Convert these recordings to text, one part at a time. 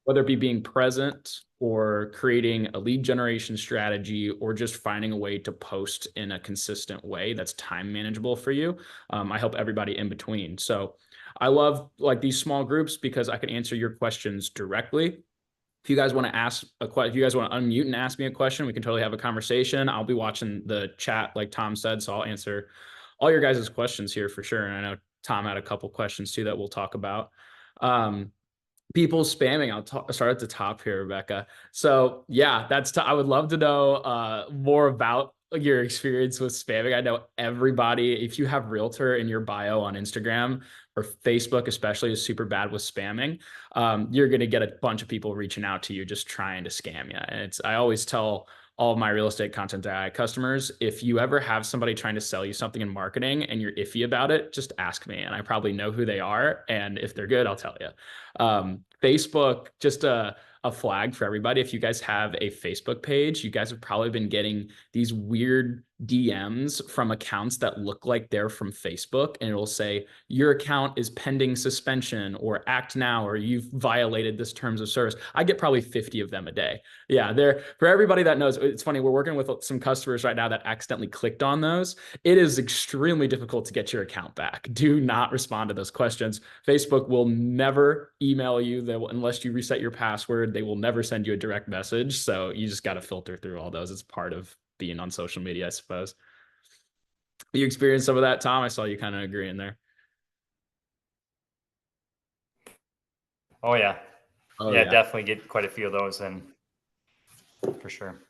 whether it be being present or creating a lead generation strategy or just finding a way to post in a consistent way that's time manageable for you. I help everybody in between. So I love like these small groups because I can answer your questions directly. If you guys want to ask a question, if you guys want to unmute and ask me a question, we can totally have a conversation. I'll be watching the chat, like Tom said, so I'll answer all your guys' questions here for sure. And I know Tom had a couple questions too that we'll talk about. People spamming. I'll start at the top here, Rebecca. So yeah, I would love to know more about your experience with spamming. I know everybody, if you have realtor in your bio on Instagram or Facebook, especially, is super bad with spamming. You're going to get a bunch of people reaching out to you just trying to scam you. And I always tell all of my real estate content AI customers, if you ever have somebody trying to sell you something in marketing and you're iffy about it, just ask me and I probably know who they are. And if they're good, I'll tell you. Facebook, just a flag for everybody. If you guys have a Facebook page, you guys have probably been getting these weird DMs from accounts that look like they're from Facebook, and it'll say your account is pending suspension or act now, or you've violated this terms of service. I get probably 50 of them a day. Yeah, they're for everybody that knows. It's funny, we're working with some customers right now that accidentally clicked on those. It is extremely difficult to get your account back. Do not respond to those questions. Facebook will never email you. Unless you reset your password, they will never send you a direct message. So you just got to filter through all those. It's part of being on social media, I suppose. You experienced some of that, Tom? I saw you kind of agreeing there. Oh yeah. Oh, yeah, definitely get quite a few of those, and for sure.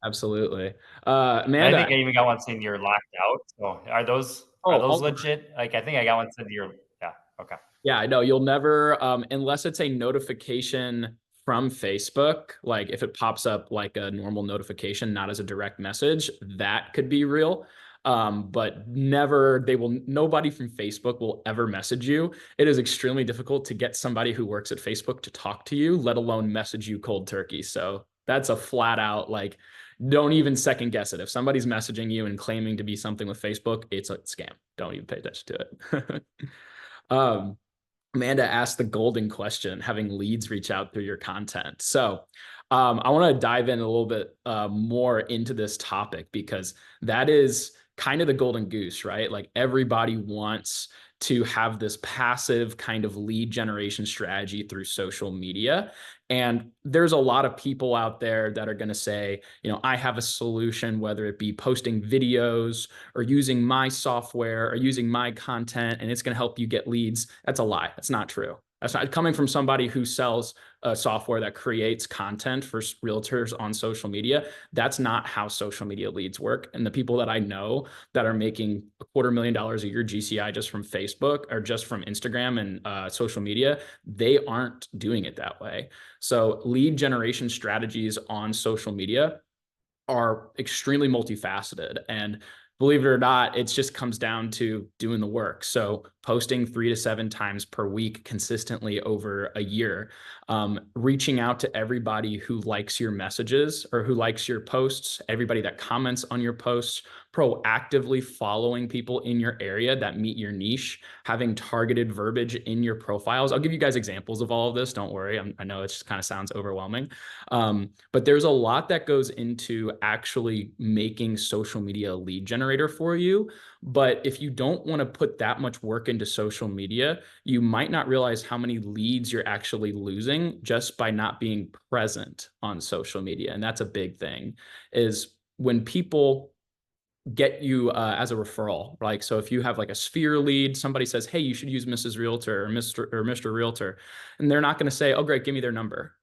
Absolutely. Amanda, I think I even got one saying you're locked out. So are those legit? Like, I think I got one saying you're, yeah. Okay. Yeah, I know you'll never, unless it's a notification from Facebook, like if it pops up like a normal notification, not as a direct message, that could be real. But nobody from Facebook will ever message you. It is extremely difficult to get somebody who works at Facebook to talk to you, let alone message you cold turkey. So that's a flat out, like, don't even second guess it. If somebody's messaging you and claiming to be something with Facebook, it's a scam. Don't even pay attention to it. Amanda asked the golden question, having leads reach out through your content. So I want to dive in a little bit more into this topic, because that is kind of the golden goose, right? Like, everybody wants to have this passive kind of lead generation strategy through social media. And there's a lot of people out there that are going to say, I have a solution, whether it be posting videos or using my software or using my content, and it's going to help you get leads. That's a lie. That's not true. That's not coming from somebody who sells a software that creates content for realtors on social media. That's not how social media leads work. And the people that I know that are making $250,000 a year GCI just from Facebook or just from Instagram and social media, they aren't doing it that way. So lead generation strategies on social media are extremely multifaceted. And believe it or not, it just comes down to doing the work. So posting 3 to 7 times per week consistently over a year, reaching out to everybody who likes your messages or who likes your posts, everybody that comments on your posts, proactively following people in your area that meet your niche, having targeted verbiage in your profiles. I'll give you guys examples of all of this. Don't worry. I know it just kind of sounds overwhelming. But there's a lot that goes into actually making social media a lead generator for you. But if you don't want to put that much work into social media, you might not realize how many leads you're actually losing just by not being present on social media. And that's a big thing, is when people get you as a referral. Like, so if you have like a Sphere lead, somebody says, hey, you should use Mrs. Realtor or Mr. Realtor. And they're not going to say, oh, great, give me their number.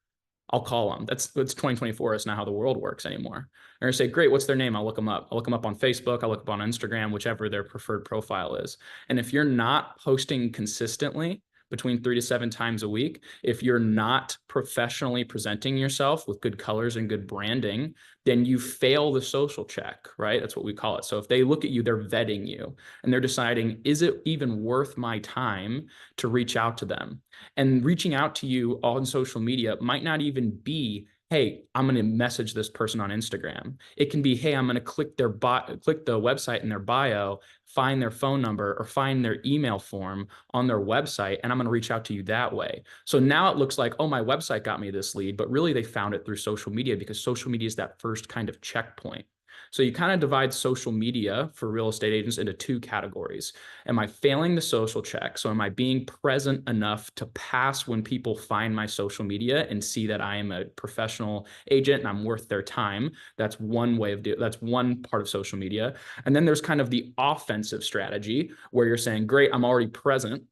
I'll call them. That's 2024. It's not how the world works anymore. They're going to say, great, what's their name? I'll look them up. I'll look them up on Facebook. I'll look up on Instagram, whichever their preferred profile is. And if you're not posting consistently between 3 to 7 times a week, if you're not professionally presenting yourself with good colors and good branding, then you fail the social check, right? That's what we call it. So if they look at you, they're vetting you and they're deciding, is it even worth my time to reach out to them? And reaching out to you on social media might not even be hey, I'm going to message this person on Instagram. It can be, hey, I'm going to click the website in their bio, find their phone number or find their email form on their website, and I'm going to reach out to you that way. So now it looks like, oh, my website got me this lead, but really they found it through social media, because social media is that first kind of checkpoint. So you kind of divide social media for real estate agents into two categories. Am I failing the social check? So am I being present enough to pass when people find my social media and see that I am a professional agent and I'm worth their time? That's one way of that's one part of social media. And then there's kind of the offensive strategy where you're saying, great, I'm already present.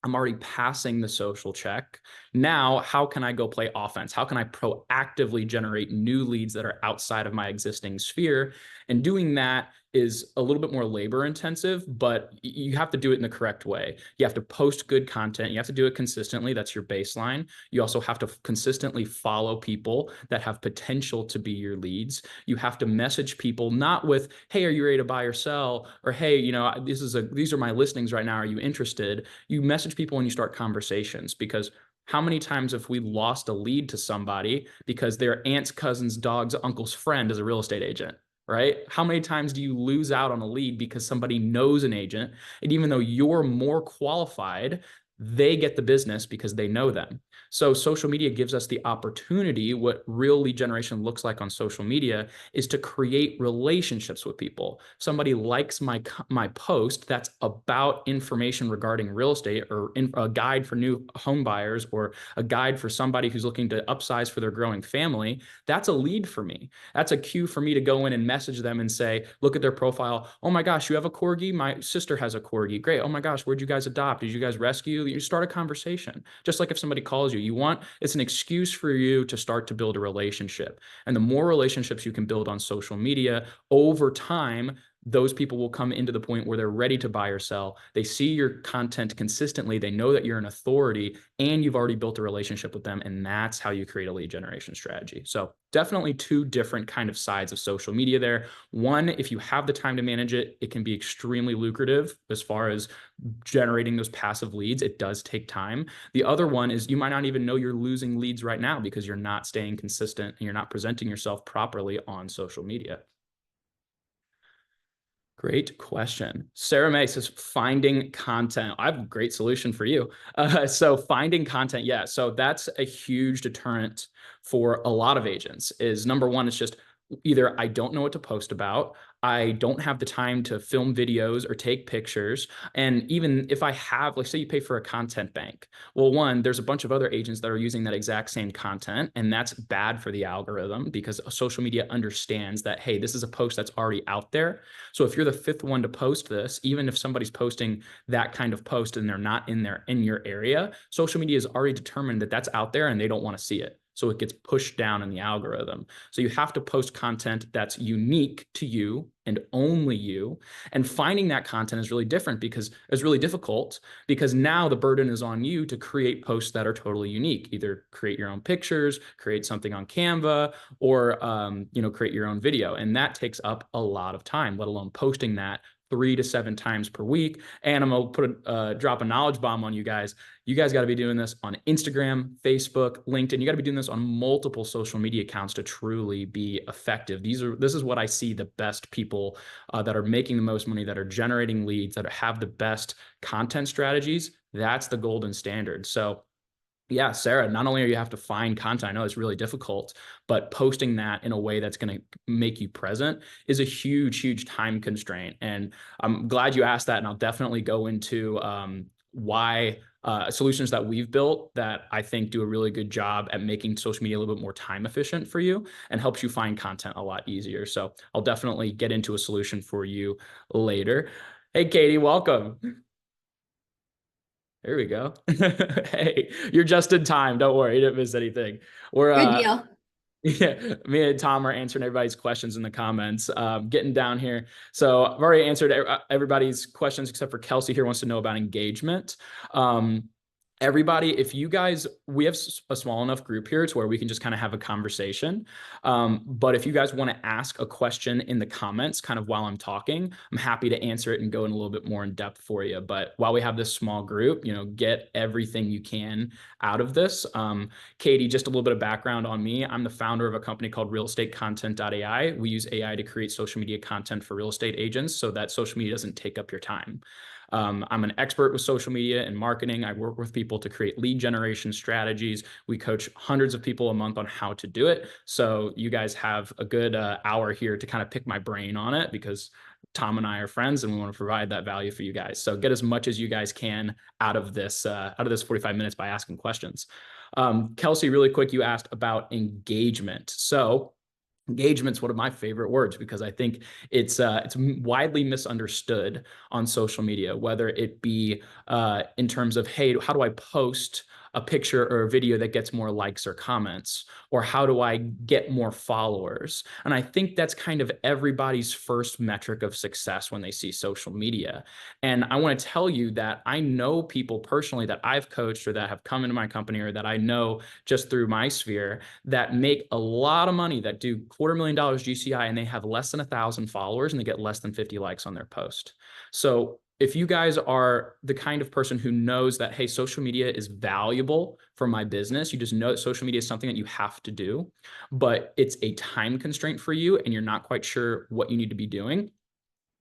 I'm already passing the social check. Now, how can I go play offense? How can I proactively generate new leads that are outside of my existing sphere? And doing that is a little bit more labor intensive, but you have to do it in the correct way. You have to post good content. You have to do it consistently. That's your baseline. You also have to consistently follow people that have potential to be your leads. You have to message people not with, hey, are you ready to buy or sell? Or, hey, you know, these are my listings right now. Are you interested? You message people and you start conversations, because how many times have we lost a lead to somebody because their aunt's cousin's dog's uncle's friend is a real estate agent? Right? How many times do you lose out on a lead because somebody knows an agent, and even though you're more qualified, they get the business because they know them? So social media gives us the opportunity. What real lead generation looks like on social media is to create relationships with people. Somebody likes my post that's about information regarding real estate, or a guide for new home buyers, or a guide for somebody who's looking to upsize for their growing family. That's a lead for me. That's a cue for me to go in and message them and say, look at their profile. Oh my gosh, you have a corgi? My sister has a corgi. Great. Oh my gosh, where'd you guys adopt? Did you guys rescue? You start a conversation. Just like if somebody calls you, it's an excuse for you to start to build a relationship. And the more relationships you can build on social media over time, those people will come into the point where they're ready to buy or sell. They see your content consistently. They know that you're an authority and you've already built a relationship with them. And that's how you create a lead generation strategy. So definitely two different kind of sides of social media there. One, if you have the time to manage it, it can be extremely lucrative as far as generating those passive leads. It does take time. The other one is you might not even know you're losing leads right now because you're not staying consistent and you're not presenting yourself properly on social media. Great question. Sarah May says, finding content. I have a great solution for you. So finding content, yeah. So that's a huge deterrent for a lot of agents. Is number one, it's just either I don't know what to post about, I don't have the time to film videos or take pictures. And even if I have, like, say you pay for a content bank. Well, one, there's a bunch of other agents that are using that exact same content, and that's bad for the algorithm because social media understands that, hey, this is a post that's already out there. So if you're the fifth one to post this, even if somebody's posting that kind of post and they're not in your area, social media has already determined that that's out there and they don't want to see it. So it gets pushed down in the algorithm. So you have to post content that's unique to you and only you. And finding that content is really different because it's really difficult, because now the burden is on you to create posts that are totally unique. Either create your own pictures, create something on Canva, or create your own video. And that takes up a lot of time, let alone posting that 3 to 7 times per week. And I'm gonna drop a knowledge bomb on you guys. You guys got to be doing this on Instagram, Facebook, LinkedIn. You got to be doing this on multiple social media accounts to truly be effective. This is what I see the best people that are making the most money, that are generating leads, that have the best content strategies. That's the golden standard. So yeah, Sarah, not only do you have to find content, I know it's really difficult, but posting that in a way that's going to make you present is a huge, huge time constraint. And I'm glad you asked that. And I'll definitely go into why solutions that we've built that I think do a really good job at making social media a little bit more time efficient for you and helps you find content a lot easier. So I'll definitely get into a solution for you later. Hey, Katie, welcome. There we go. Hey, you're just in time. Don't worry, you didn't miss anything. We're Good deal. Yeah, me and Tom are answering everybody's questions in the comments. Getting down here. So I've already answered everybody's questions except for Kelsey here wants to know about engagement. everybody, if you guys, we have a small enough group here to where we can just kind of have a conversation. But if you guys want to ask a question in the comments kind of while I'm talking, I'm happy to answer it and go in a little bit more in depth for you. But while we have this small group, get everything you can out of this. Katie, just a little bit of background on me. I'm the founder of a company called realestatecontent.ai. We use AI to create social media content for real estate agents so that social media doesn't take up your time. I'm an expert with social media and marketing. I work with people to create lead generation strategies. We coach hundreds of people a month on how to do it. So you guys have a good hour here to kind of pick my brain on it, because Tom and I are friends and we want to provide that value for you guys. So get as much as you guys can out of this 45 minutes by asking questions. Kelsey, really quick, you asked about engagement. So engagement's one of my favorite words, because I think it's widely misunderstood on social media, whether it be in terms of, hey, how do I post a picture or a video that gets more likes or comments, or how do I get more followers? And I think that's kind of everybody's first metric of success when they see social media. And I want to tell you that I know people personally that I've coached or that have come into my company or that I know just through my sphere that make a lot of money, that do $250,000 GCI, and they have less than 1,000 followers and they get less than 50 likes on their post. So if you guys are the kind of person who knows that, hey, social media is valuable for my business, you just know that social media is something that you have to do, but it's a time constraint for you and you're not quite sure what you need to be doing,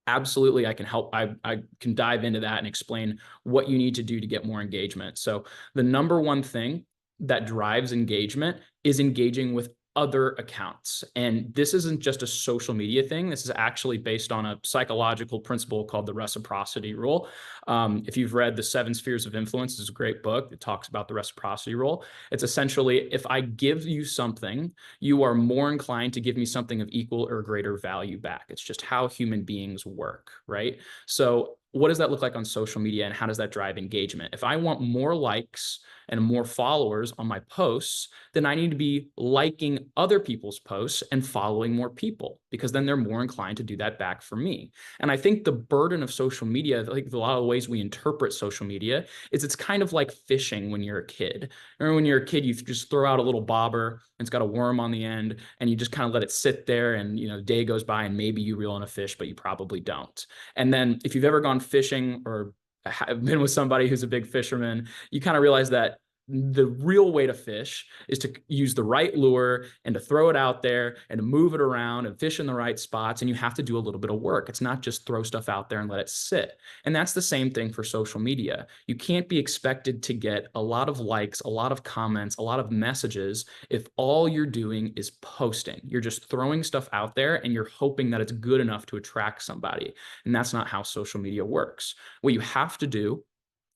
absolutely, I can help. I can dive into that and explain what you need to do to get more engagement. So the number one thing that drives engagement is engaging with other accounts. And this isn't just a social media thing. This is actually based on a psychological principle called the reciprocity rule. If you've read The Seven Spheres of Influence, it's a great book. It talks about the reciprocity rule. It's essentially, if I give you something, you are more inclined to give me something of equal or greater value back. It's just how human beings work, right? So what does that look like on social media, and how does that drive engagement? If I want more likes and more followers on my posts, then I need to be liking other people's posts and following more people, because then they're more inclined to do that back for me. And I think the burden of social media, like a lot of ways we interpret social media, is it's kind of like fishing when you're a kid. Remember when you're a kid, you just throw out a little bobber and it's got a worm on the end, and you just kind of let it sit there, and the day goes by and maybe you reel in a fish, but you probably don't. And then if you've ever gone fishing or have been with somebody who's a big fisherman, you kind of realize that the real way to fish is to use the right lure and to throw it out there and to move it around and fish in the right spots. And you have to do a little bit of work. It's not just throw stuff out there and let it sit. And that's the same thing for social media. You can't be expected to get a lot of likes, a lot of comments, a lot of messages if all you're doing is posting. You're just throwing stuff out there and you're hoping that it's good enough to attract somebody. And that's not how social media works. What you have to do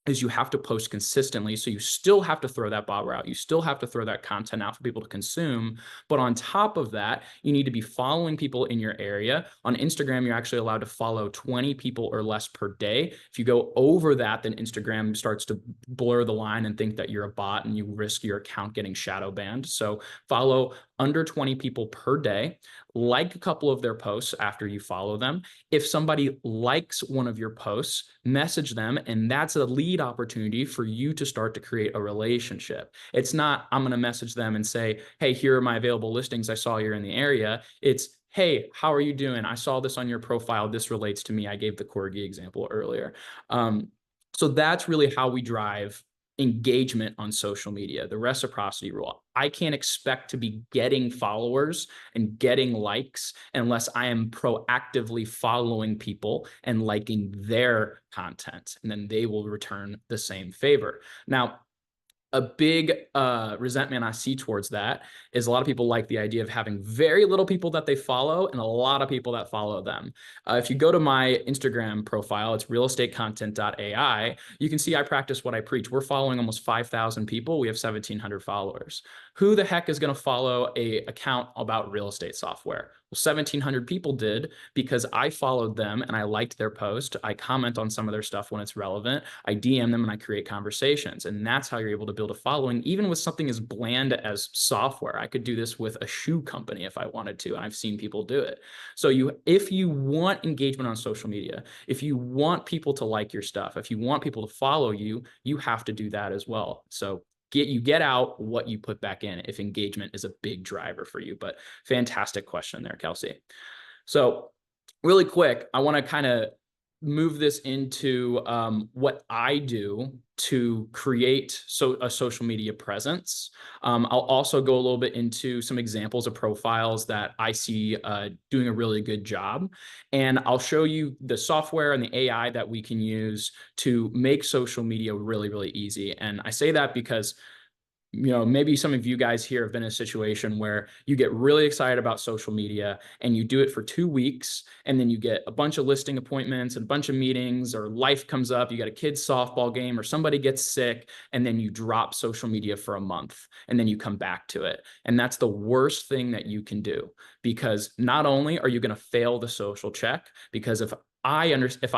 is you have to post consistently. So you still have to throw that bobber out. You still have to throw that content out for people to consume. But on top of that, you need to be following people in your area. On Instagram, you're actually allowed to follow 20 people or less per day. If you go over that, then Instagram starts to blur the line and think that you're a bot, and you risk your account getting shadow banned. So follow under 20 people per day, like a couple of their posts after you follow them. If somebody likes one of your posts, message them, and that's a lead opportunity for you to start to create a relationship. It's not, I'm going to message them and say, hey, here are my available listings. I saw you're in the area. It's, hey, how are you doing? I saw this on your profile. This relates to me. I gave the corgi example earlier. So that's really how we drive engagement on social media, the reciprocity rule. I can't expect to be getting followers and getting likes unless I am proactively following people and liking their content, and then they will return the same favor. Now, a big resentment I see towards that is a lot of people like the idea of having very little people that they follow and a lot of people that follow them. If you go to my Instagram profile, it's realestatecontent.ai, you can see I practice what I preach. We're following almost 5,000 people. We have 1,700 followers. Who the heck is going to follow a account about real estate software? Well, 1,700 people did because I followed them and I liked their post. I comment on some of their stuff when it's relevant. I DM them and I create conversations. And that's how you're able to build a following, even with something as bland as software. I could do this with a shoe company if I wanted to. And I've seen people do it. So if you want engagement on social media, if you want people to like your stuff, if you want people to follow you, you have to do that as well. So you get out what you put back in if engagement is a big driver for you. But fantastic question there, Kelsey. So really quick, I want to kind of move this into what I do to create a social media presence. I'll also go a little bit into some examples of profiles that I see doing a really good job. And I'll show you the software and the AI that we can use to make social media really, really easy. And I say that because maybe some of you guys here have been in a situation where you get really excited about social media and you do it for 2 weeks, and then you get a bunch of listing appointments and a bunch of meetings, or life comes up, you got a kid's softball game, or somebody gets sick, and then you drop social media for a month and then you come back to it. And that's the worst thing that you can do, because not only are you going to fail the social check, because if I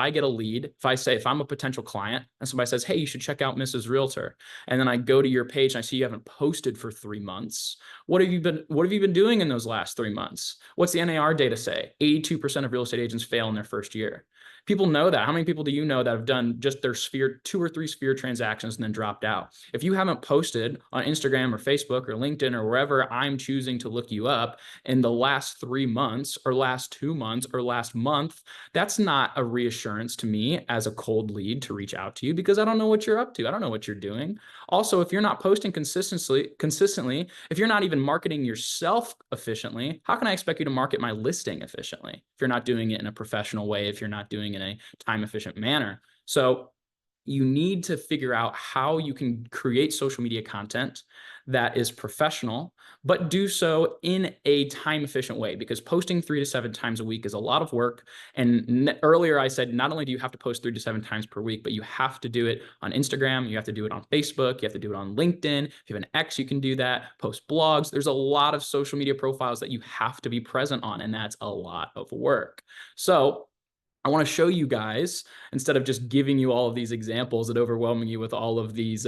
get a lead, if I'm a potential client and somebody says, hey, you should check out Mrs. Realtor, and then I go to your page and I see you haven't posted for 3 months. What have you been doing in those last 3 months? What's the NAR data say? 82% of real estate agents fail in their first year. People know that. How many people do you know that have done just their sphere, 2 or 3 sphere transactions and then dropped out? If you haven't posted on Instagram or Facebook or LinkedIn or wherever I'm choosing to look you up in the last 3 months or last 2 months or last month, that's not a reassurance to me as a cold lead to reach out to you, because I don't know what you're up to. I don't know what you're doing. Also, if you're not posting consistently, if you're not even marketing yourself efficiently, how can I expect you to market my listing efficiently if you're not doing it in a professional way, if you're not doing it in a time efficient manner? So you need to figure out how you can create social media content that is professional, but do so in a time efficient way, because posting 3 to 7 times a week is a lot of work. And earlier I said, not only do you have to post 3 to 7 times per week, but you have to do it on Instagram. You have to do it on Facebook. You have to do it on LinkedIn. If you have an X, you can do that. Post blogs. There's a lot of social media profiles that you have to be present on, and that's a lot of work. So I want to show you guys, instead of just giving you all of these examples and overwhelming you with all of these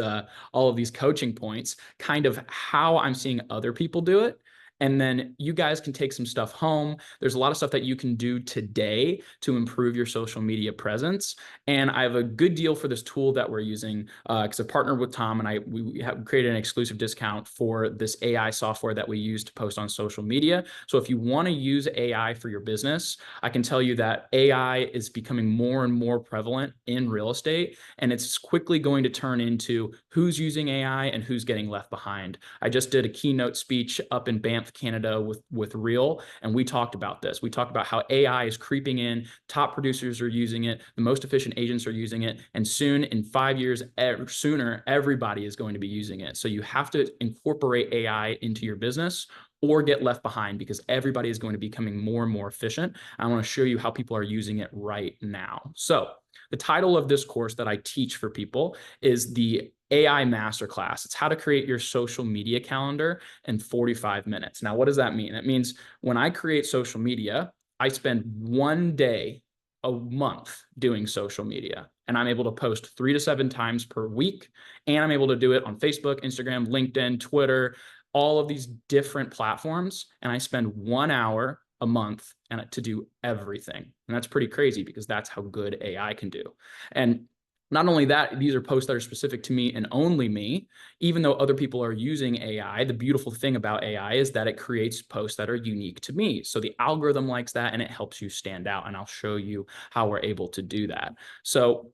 coaching points, kind of how I'm seeing other people do it. And then you guys can take some stuff home. There's a lot of stuff that you can do today to improve your social media presence. And I have a good deal for this tool that we're using, because I partnered with Tom and we have created an exclusive discount for this AI software that we use to post on social media. So if you want to use AI for your business, I can tell you that AI is becoming more and more prevalent in real estate, and it's quickly going to turn into who's using AI and who's getting left behind. I just did a keynote speech up in Banff, Canada with Real, and we talked about this. We talked about how AI is creeping in, top producers are using it, the most efficient agents are using it, and soon, in 5 years sooner, everybody is going to be using it. So you have to incorporate AI into your business or get left behind, because everybody is going to be becoming more and more efficient. I want to show you how people are using it right now. So the title of this course that I teach for people is the AI Masterclass. It's how to create your social media calendar in 45 minutes. Now, what does that mean? That means when I create social media, I spend 1 day a month doing social media, and I'm able to post 3 to 7 times per week. And I'm able to do it on Facebook, Instagram, LinkedIn, Twitter, all of these different platforms. And I spend 1 hour a month and to do everything. And that's pretty crazy, because that's how good AI can do. And not only that, these are posts that are specific to me and only me. Even though other people are using AI, the beautiful thing about AI is that it creates posts that are unique to me. So the algorithm likes that, and it helps you stand out. And I'll show you how we're able to do that. So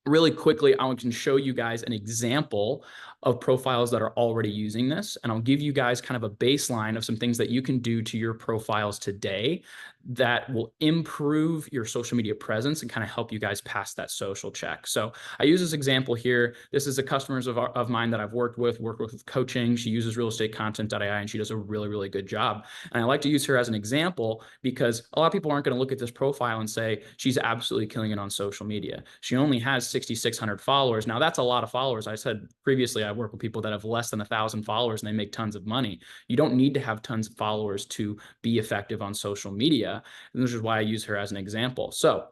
really quickly, I can show you guys an example of profiles that are already using this. And I'll give you guys kind of a baseline of some things that you can do to your profiles today that will improve your social media presence and kind of help you guys pass that social check. So I use this example here. This is a customer of mine that I've worked with coaching. She uses realestatecontent.ai and she does a really, really good job. And I like to use her as an example because a lot of people aren't going to look at this profile and say, she's absolutely killing it on social media. She only has 6,600 followers. Now that's a lot of followers. I said previously, I work with people that have less than 1,000 followers and they make tons of money. You don't need to have tons of followers to be effective on social media. And this is why I use her as an example. So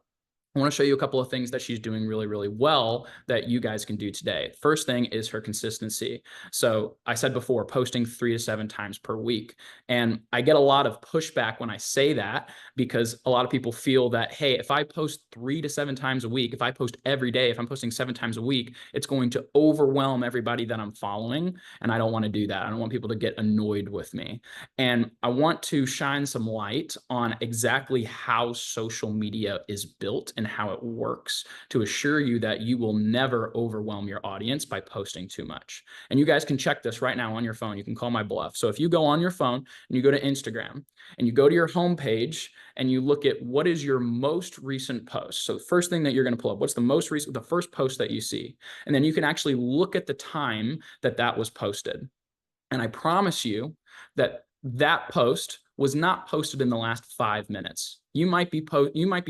I want to show you a couple of things that she's doing really, really well that you guys can do today. First thing is her consistency. So I said before, posting 3 to 7 times per week. And I get a lot of pushback when I say that because a lot of people feel that, hey, if I post 3 to 7 times a week, if I post every day, if I'm posting 7 times a week, it's going to overwhelm everybody that I'm following. And I don't want to do that. I don't want people to get annoyed with me. And I want to shine some light on exactly how social media is built and how it works to assure you that you will never overwhelm your audience by posting too much. And you guys can check this right now on your phone. You can call my bluff. So if you go on your phone and you go to Instagram and you go to your homepage and you look at what is your most recent post. So the first thing that you're going to pull up, what's the first post that you see? And then you can actually look at the time that that was posted. And I promise you that that post was not posted in the last 5 minutes. You might be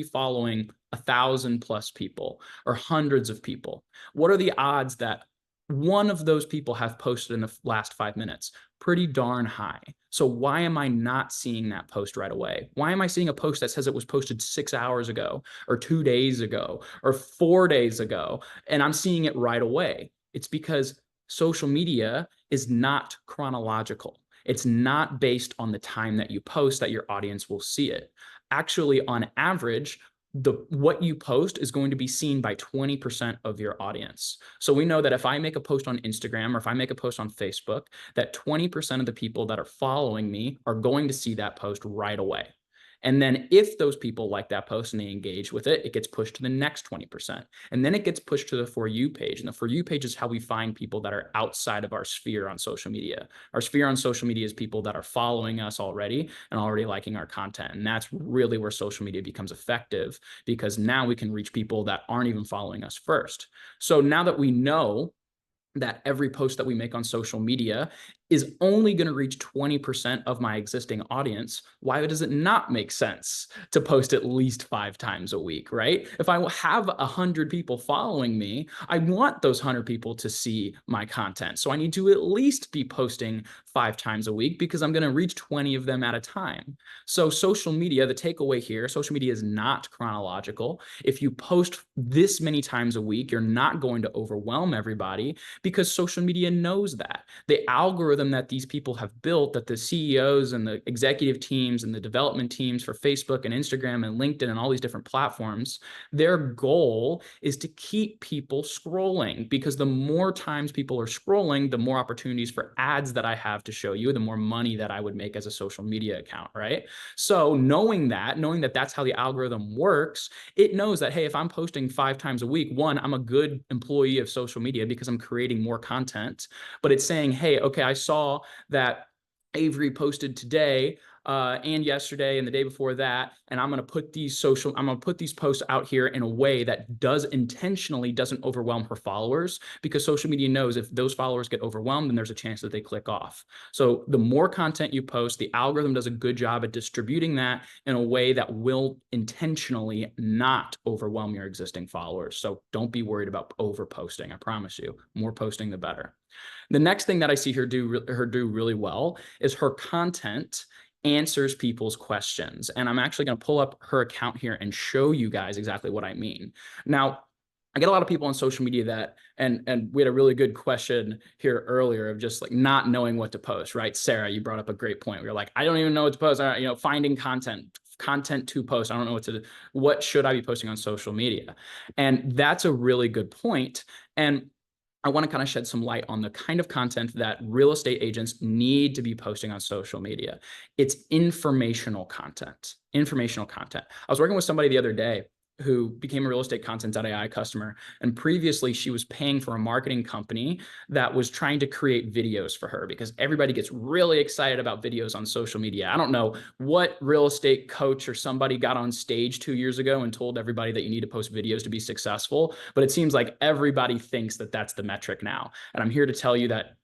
following 1,000 plus people or hundreds of people. What are the odds that one of those people have posted in the last 5 minutes? Pretty darn high. So why am I not seeing that post right away? Why am I seeing a post that says it was posted 6 hours ago or 2 days ago or 4 days ago, and I'm seeing it right away? It's because social media is not chronological. It's not based on the time that you post that your audience will see it. Actually, on average, what you post is going to be seen by 20% of your audience. So we know that if I make a post on Instagram or if I make a post on Facebook, that 20% of the people that are following me are going to see that post right away. And then if those people like that post and they engage with it, it gets pushed to the next 20%. And then it gets pushed to the For You page. And the For You page is how we find people that are outside of our sphere on social media. Our sphere on social media is people that are following us already and already liking our content. And that's really where social media becomes effective because now we can reach people that aren't even following us first. So now that we know that every post that we make on social media is only going to reach 20% of my existing audience, why does it not make sense to post at least 5 times a week, right? If I have 100 people following me, I want those 100 people to see my content. So I need to at least be posting 5 times a week because I'm going to reach 20 of them at a time. So social media, the takeaway here, social media is not chronological. If you post this many times a week, you're not going to overwhelm everybody because social media knows that. The algorithm that these people have built, that the CEOs and the executive teams and the development teams for Facebook and Instagram and LinkedIn and all these different platforms, their goal is to keep people scrolling because the more times people are scrolling, the more opportunities for ads that I have to show you, the more money that I would make as a social media account, right? So knowing that that's how the algorithm works, it knows that, hey, if I'm posting 5 times a week, one, I'm a good employee of social media because I'm creating more content, but it's saying, hey, okay, I saw that Avery posted today and yesterday and the day before that, and I'm going to put these posts out here in a way that intentionally doesn't overwhelm her followers because social media knows if those followers get overwhelmed, then there's a chance that they click off. So the more content you post, the algorithm does a good job at distributing that in a way that will intentionally not overwhelm your existing followers. So don't be worried about over posting. I promise you, more posting, the better. The next thing that I see her do really well is her content answers people's questions. And I'm actually going to pull up her account here and show you guys exactly what I mean. Now, I get a lot of people on social media that, and we had a really good question here earlier of just like not knowing what to post, right? Sarah, you brought up a great point. We were like, I don't even know what to post. Finding content to post. I don't know what should I be posting on social media? And that's a really good point. And I want to kind of shed some light on the kind of content that real estate agents need to be posting on social media. It's informational content. I was working with somebody the other day who became a real estate content.ai customer. And previously she was paying for a marketing company that was trying to create videos for her, because everybody gets really excited about videos on social media. I don't know what real estate coach or somebody got on stage 2 years ago and told everybody that you need to post videos to be successful, but it seems like everybody thinks that that's the metric now. And I'm here to tell you that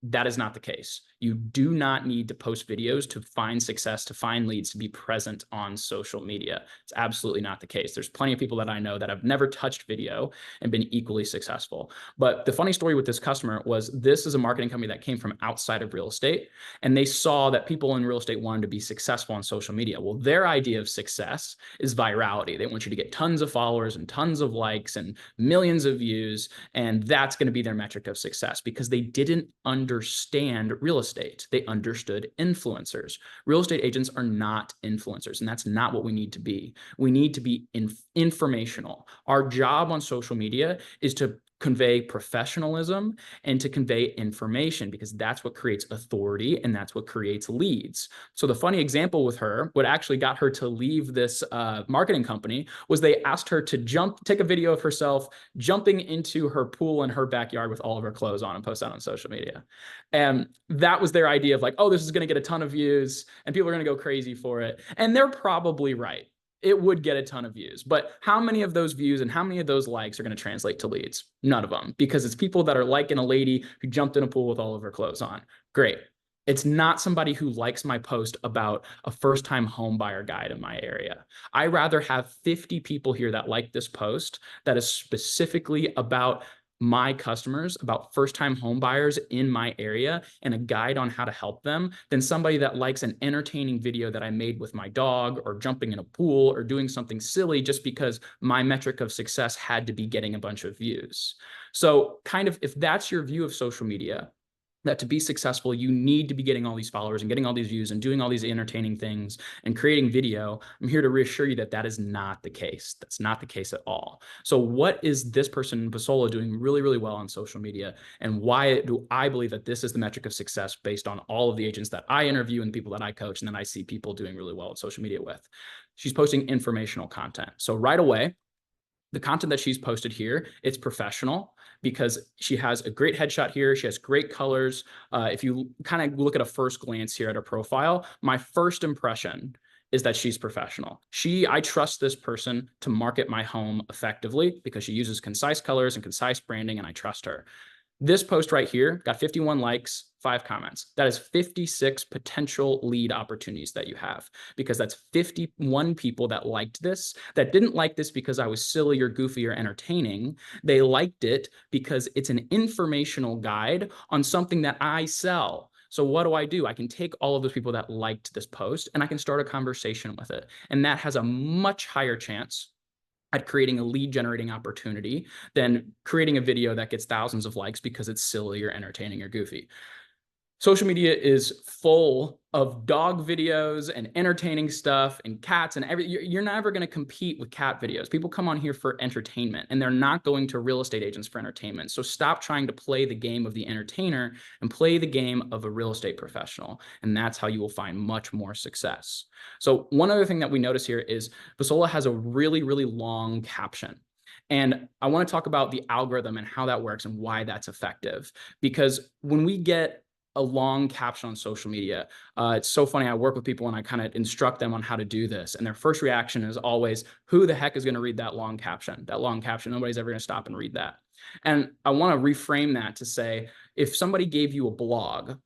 that is not the case. You do not need to post videos to find success, to find leads, to be present on social media. It's absolutely not the case. There's plenty of people that I know that have never touched video and been equally successful. But the funny story with this customer was, this is a marketing company that came from outside of real estate, and they saw that people in real estate wanted to be successful on social media. Well, their idea of success is virality. They want you to get tons of followers and tons of likes and millions of views, and that's going to be their metric of success, because they didn't understand real estate. They understood influencers. Real estate agents are not influencers, and that's not what we need to be. We need to be informational. Our job on social media is to convey professionalism and to convey information, because that's what creates authority and that's what creates leads. So the funny example with her, what actually got her to leave this marketing company, was they asked her to take a video of herself jumping into her pool in her backyard with all of her clothes on and post that on social media. And that was their idea of like, oh, this is going to get a ton of views and people are going to go crazy for it. And they're probably right. It would get a ton of views, but how many of those views and how many of those likes are going to translate to leads? None of them, because it's people that are liking a lady who jumped in a pool with all of her clothes on. Great. It's not somebody who likes my post about a first-time home buyer guide in my area. I rather have 50 people here that like this post that is specifically about my customers, about first-time home buyers in my area, and a guide on how to help them, than somebody that likes an entertaining video that I made with my dog, or jumping in a pool, or doing something silly just because my metric of success had to be getting a bunch of views. So kind of, if that's your view of social media, that to be successful, you need to be getting all these followers and getting all these views and doing all these entertaining things and creating video, I'm here to reassure you that that is not the case. That's not the case at all. So what is this person, Vasola, doing really, really well on social media? And why do I believe that this is the metric of success based on all of the agents that I interview and people that I coach, and then I see people doing really well on social media with? She's posting informational content. So right away, the content that she's posted here, it's professional, because she has a great headshot here. She has great colors. If you kind of look at a first glance here at her profile, my first impression is that she's professional. I trust this person to market my home effectively, because she uses concise colors and concise branding, and I trust her. This post right here got 51 likes, 5 comments. That is 56 potential lead opportunities that you have, because that's 51 people that liked this, that didn't like this because I was silly or goofy or entertaining. They liked it because it's an informational guide on something that I sell. So what do? I can take all of those people that liked this post and I can start a conversation with it. And that has a much higher chance at creating a lead generating opportunity than creating a video that gets thousands of likes because it's silly or entertaining or goofy. Social media is full of dog videos and entertaining stuff and cats and you're never going to compete with cat videos. People come on here for entertainment, and they're not going to real estate agents for entertainment. So stop trying to play the game of the entertainer and play the game of a real estate professional. And that's how you will find much more success. So one other thing that we notice here is Vasola has a really, really long caption. And I want to talk about the algorithm and how that works and why that's effective. Because when we get a long caption on social media, it's so funny. I work with people and I kind of instruct them on how to do this. And their first reaction is always, who the heck is going to read that long caption? That long caption, nobody's ever going to stop and read that. And I want to reframe that to say, if somebody gave you a blog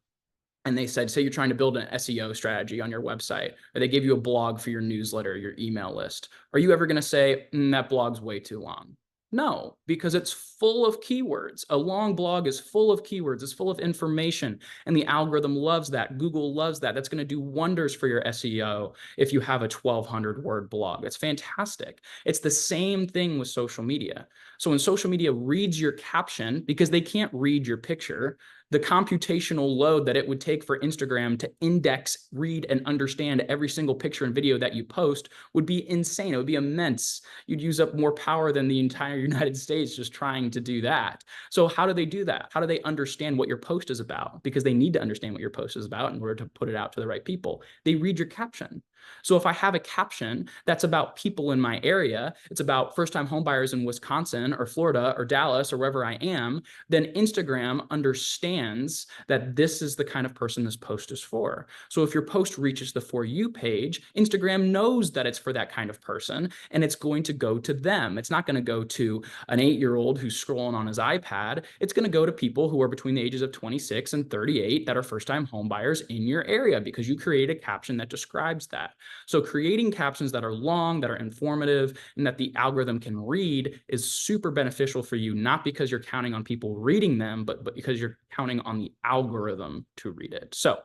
and they said, say you're trying to build an SEO strategy on your website, or they gave you a blog for your newsletter, your email list, are you ever going to say, that blog's way too long? No, because it's full of keywords. A long blog is full of keywords. It's full of information, and the algorithm loves that. Google loves that. That's going to do wonders for your SEO if you have a 1,200 word blog. It's fantastic. It's the same thing with social media. So when social media reads your caption, because they can't read your picture, the computational load that it would take for Instagram to index, read, and understand every single picture and video that you post would be insane. It would be immense. You'd use up more power than the entire United States just trying to do that. So how do they do that? How do they understand what your post is about? Because they need to understand what your post is about in order to put it out to the right people. They read your caption. So if I have a caption that's about people in my area, it's about first-time homebuyers in Wisconsin or Florida or Dallas or wherever I am, then Instagram understands that this is the kind of person this post is for. So if your post reaches the For You page, Instagram knows that it's for that kind of person, and it's going to go to them. It's not going to go to an 8-year-old who's scrolling on his iPad. It's going to go to people who are between the ages of 26 and 38 that are first-time homebuyers in your area, because you create a caption that describes that. So creating captions that are long, that are informative, and that the algorithm can read is super beneficial for you, not because you're counting on people reading them, but because you're counting on the algorithm to read it. So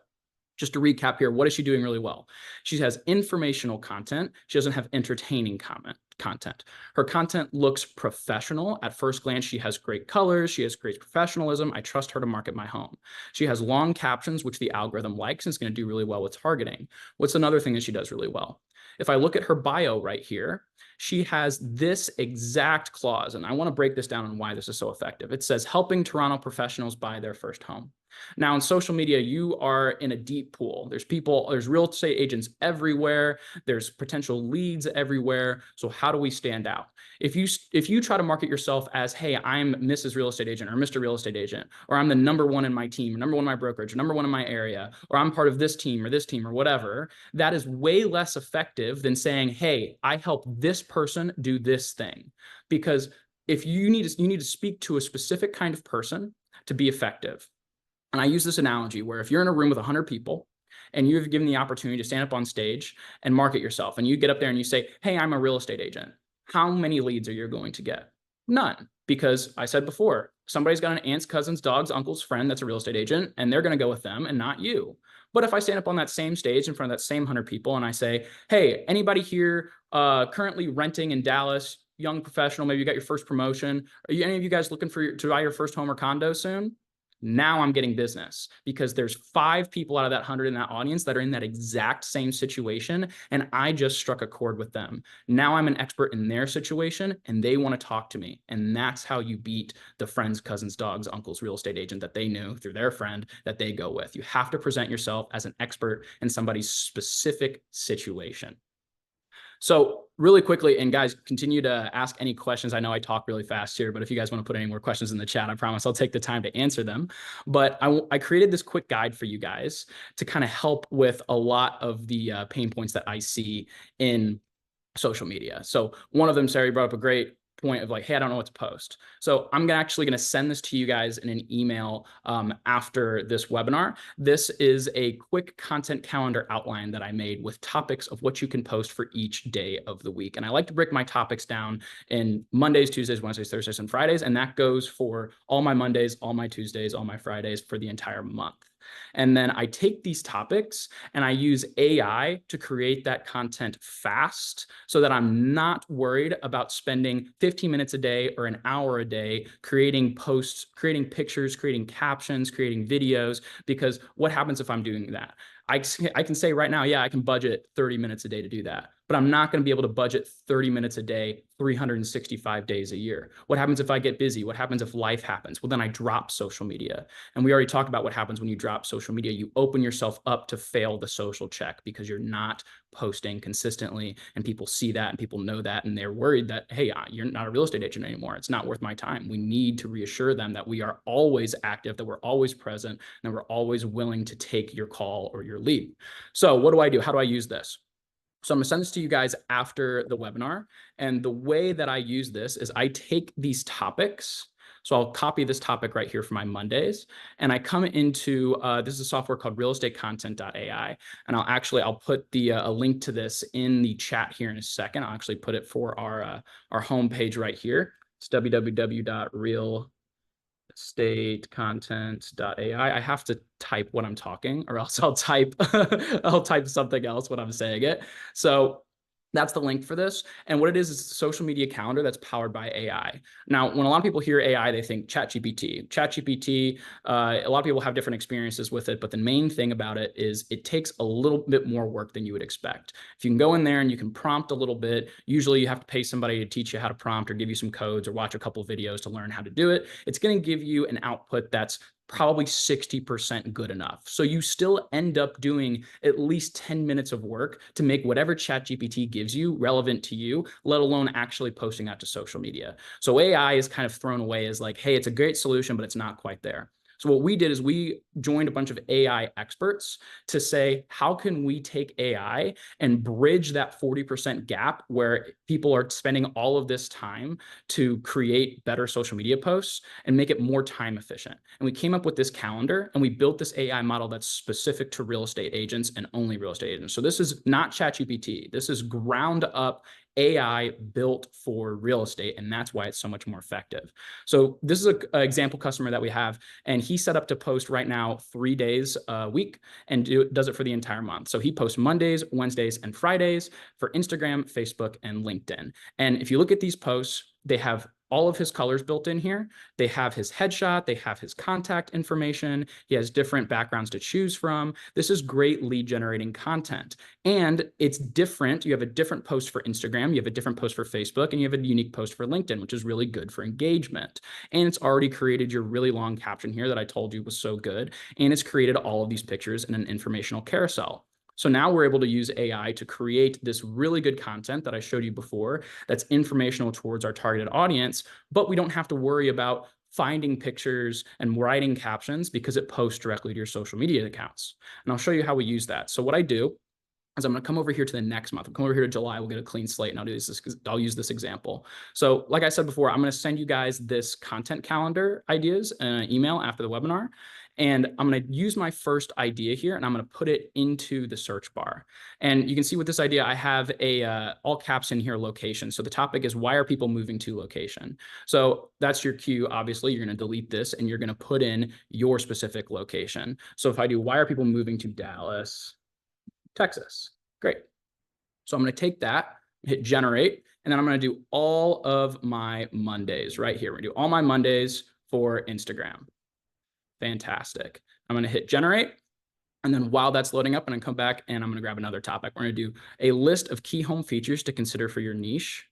just to recap here, what is she doing really well? She has informational content. She doesn't have entertaining content. Her content looks professional. At first glance, she has great colors. She has great professionalism. I trust her to market my home. She has long captions, which the algorithm likes, and it's going to do really well with targeting. What's another thing that she does really well? If I look at her bio right here, she has this exact clause, and I want to break this down on why this is so effective. It says, helping Toronto professionals buy their first home. Now, on social media, you are in a deep pool. There's people, there's real estate agents everywhere. There's potential leads everywhere. So how do we stand out? If you try to market yourself as, hey, I'm Mrs. Real Estate Agent or Mr. Real Estate Agent, or I'm the #1 in my team, or #1 in my brokerage, or #1 in my area, or I'm part of this team or whatever, that is way less effective than saying, hey, I help this person do this thing. Because if you need to speak to a specific kind of person to be effective. And I use this analogy where if you're in a room with 100 people and you've given the opportunity to stand up on stage and market yourself, and you get up there and you say, hey, I'm a real estate agent, how many leads are you going to get? None. Because I said before, somebody's got an aunt's, cousin's, dog's, uncle's friend that's a real estate agent, and they're going to go with them and not you. But if I stand up on that same stage in front of that same 100 people and I say, hey, anybody here currently renting in Dallas, young professional, maybe you got your first promotion, are any of you guys looking to buy your first home or condo soon? Now I'm getting business, because there's 5 people out of that 100 in that audience that are in that exact same situation, and I just struck a chord with them. Now I'm an expert in their situation, and they want to talk to me. And that's how you beat the friends, cousins, dogs, uncles, real estate agent that they knew through their friend that they go with. You have to present yourself as an expert in somebody's specific situation. So really quickly, and guys, continue to ask any questions. I know I talk really fast here, but if you guys want to put any more questions in the chat, I promise I'll take the time to answer them. But I created this quick guide for you guys to kind of help with a lot of the pain points that I see in social media. So one of them, Sarah, you brought up a great point of like, hey, I don't know what to post. So I'm actually going to send this to you guys in an email after this webinar. This is a quick content calendar outline that I made with topics of what you can post for each day of the week. And I like to break my topics down in Mondays, Tuesdays, Wednesdays, Thursdays, and Fridays. And that goes for all my Mondays, all my Tuesdays, all my Fridays for the entire month. And then I take these topics and I use AI to create that content fast so that I'm not worried about spending 15 minutes a day or an hour a day creating posts, creating pictures, creating captions, creating videos. Because what happens if I'm doing that? I can say right now, yeah, I can budget 30 minutes a day to do that, but I'm not going to be able to budget 30 minutes a day, 365 days a year. What happens if I get busy? What happens if life happens? Well, then I drop social media. And we already talked about what happens when you drop social media. You open yourself up to fail the social check because you're not posting consistently, and people see that and people know that, and they're worried that, hey, you're not a real estate agent anymore. It's not worth my time. We need to reassure them that we are always active, that we're always present, and that we're always willing to take your call or your lead. So what do I do? How do I use this? So I'm gonna send this to you guys after the webinar. And the way that I use this is I take these topics. So I'll copy this topic right here for my Mondays. And I come into, this is a software called realestatecontent.ai. And I'll put a link to this in the chat here in a second. I'll actually put it for our homepage right here. It's www.realestatecontent.ai. I have to type what I'm talking, or else I'll type something else when I'm saying it. So that's the link for this. And what it is a social media calendar that's powered by AI. Now, when a lot of people hear AI, they think ChatGPT. ChatGPT, a lot of people have different experiences with it, but the main thing about it is it takes a little bit more work than you would expect. If you can go in there and you can prompt a little bit, usually you have to pay somebody to teach you how to prompt or give you some codes or watch a couple of videos to learn how to do it. It's going to give you an output that's probably 60% good enough. So you still end up doing at least 10 minutes of work to make whatever ChatGPT gives you relevant to you, let alone actually posting that to social media. So AI is kind of thrown away as like, hey, it's a great solution, but it's not quite there. So what we did is we joined a bunch of AI experts to say, how can we take AI and bridge that 40% gap where people are spending all of this time to create better social media posts and make it more time efficient? And we came up with this calendar and we built this AI model that's specific to real estate agents and only real estate agents. So this is not ChatGPT. This is ground up AI built for real estate, and that's why it's so much more effective. So this is an example customer that we have, and he set up to post right now 3 days a week and does it for the entire month. So he posts Mondays, Wednesdays, and Fridays for Instagram, Facebook, and LinkedIn. And if you look at these posts, they have all of his colors built in here. They have his headshot, they have his contact information. He has different backgrounds to choose from. This is great lead generating content. And it's different. You have a different post for Instagram, you have a different post for Facebook, and you have a unique post for LinkedIn, which is really good for engagement. And it's already created your really long caption here that I told you was so good. And it's created all of these pictures in an informational carousel. So now we're able to use AI to create this really good content that I showed you before that's informational towards our targeted audience, but we don't have to worry about finding pictures and writing captions because it posts directly to your social media accounts. And I'll show you how we use that. So what I do is I'm going to come over here to the next month. I'll come over here to July. We'll get a clean slate, and I'll use this example. So like I said before, I'm going to send you guys this content calendar ideas in an email after the webinar. And I'm going to use my first idea here, and I'm going to put it into the search bar. And you can see with this idea, I have a all caps in here, location. So the topic is, why are people moving to location? So that's your cue. Obviously, you're going to delete this, and you're going to put in your specific location. So if I do, why are people moving to Dallas, Texas? Great. So I'm going to take that, hit generate, and then I'm going to do all of my Mondays right here. We're going to do all my Mondays for Instagram. Fantastic. I'm going to hit generate. And then while that's loading up, I'm going to come back and I'm going to grab another topic. We're going to do a list of key home features to consider for your niche.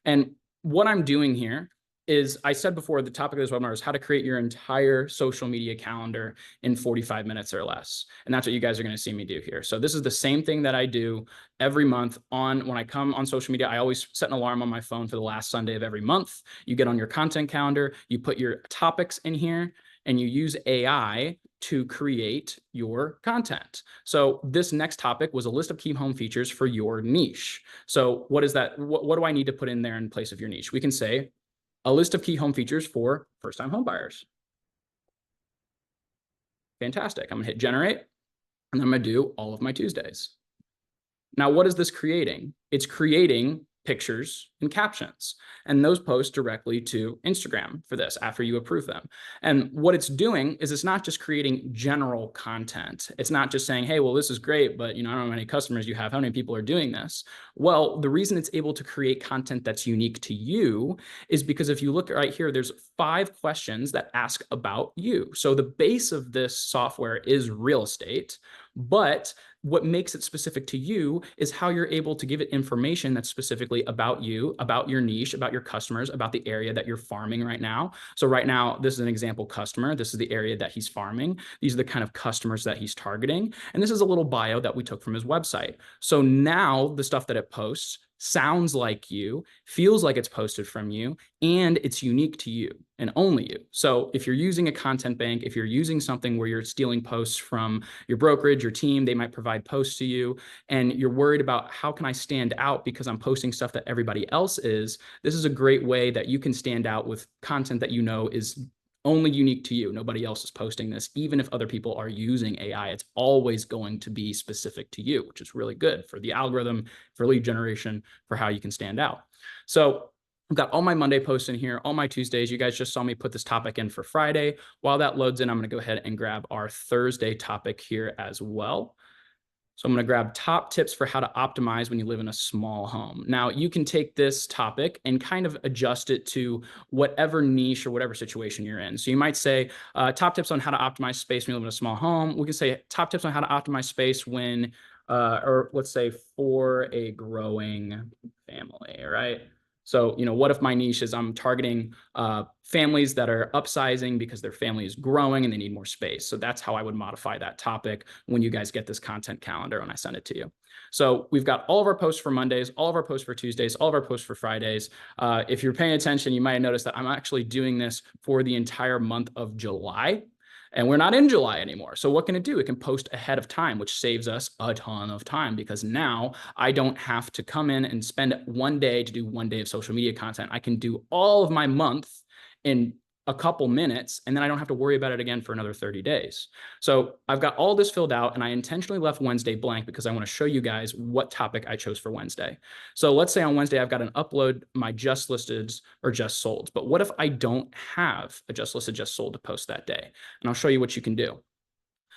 And what I'm doing here is, I said before, the topic of this webinar is how to create your entire social media calendar in 45 minutes or less. And that's what you guys are going to see me do here. So this is the same thing that I do every month when I come on social media. I always set an alarm on my phone for the last Sunday of every month. You get on your content calendar, you put your topics in here, and you use AI to create your content. So this next topic was a list of key home features for your niche. So what is that? What do I need to put in there in place of your niche? We can say a list of key home features for first-time home buyers. Fantastic. I'm going to hit generate, and then I'm going to do all of my Tuesdays. Now, what is this creating? It's creating pictures and captions, and those post directly to Instagram for this after you approve them. And what it's doing is, it's not just creating general content. It's not just saying, hey, well, this is great, but I don't know how many customers you have, how many people are doing this. Well, the reason it's able to create content that's unique to you is because if you look right here, there's 5 questions that ask about you. So the base of this software is real estate, but what makes it specific to you is how you're able to give it information that's specifically about you, about your niche, about your customers, about the area that you're farming right now. So right now, this is an example customer. This is the area that he's farming. These are the kind of customers that he's targeting. And this is a little bio that we took from his website. So now the stuff that it posts sounds like you, feels like it's posted from you, and it's unique to you and only you. So if you're using a content bank, if you're using something where you're stealing posts from your brokerage, your team, they might provide posts to you, and you're worried about how can I stand out because I'm posting stuff that everybody else is, this is a great way that you can stand out with content that is only unique to you. Nobody else is posting this. Even if other people are using AI, it's always going to be specific to you, which is really good for the algorithm, for lead generation, for how you can stand out. So I've got all my Monday posts in here, all my Tuesdays. You guys just saw me put this topic in for Friday. While that loads in, I'm going to go ahead and grab our Thursday topic here as well. So I'm going to grab top tips for how to optimize when you live in a small home. Now, you can take this topic and kind of adjust it to whatever niche or whatever situation you're in. So you might say top tips on how to optimize space when you live in a small home. We can say top tips on how to optimize space when, or let's say for a growing family, right? So, what if my niche is I'm targeting families that are upsizing because their family is growing and they need more space. So that's how I would modify that topic when you guys get this content calendar when I send it to you. So we've got all of our posts for Mondays, all of our posts for Tuesdays, all of our posts for Fridays. If you're paying attention, you might have noticed that I'm actually doing this for the entire month of July. And we're not in July anymore. So what can it do? It can post ahead of time, which saves us a ton of time because now I don't have to come in and spend one day to do one day of social media content. I can do all of my month in a couple minutes, and then I don't have to worry about it again for another 30 days. So I've got all this filled out, and I intentionally left Wednesday blank because I want to show you guys what topic I chose for Wednesday. So let's say on Wednesday, I've got an upload my just listed or just sold. But what if I don't have a just listed, just sold to post that day? And I'll show you what you can do.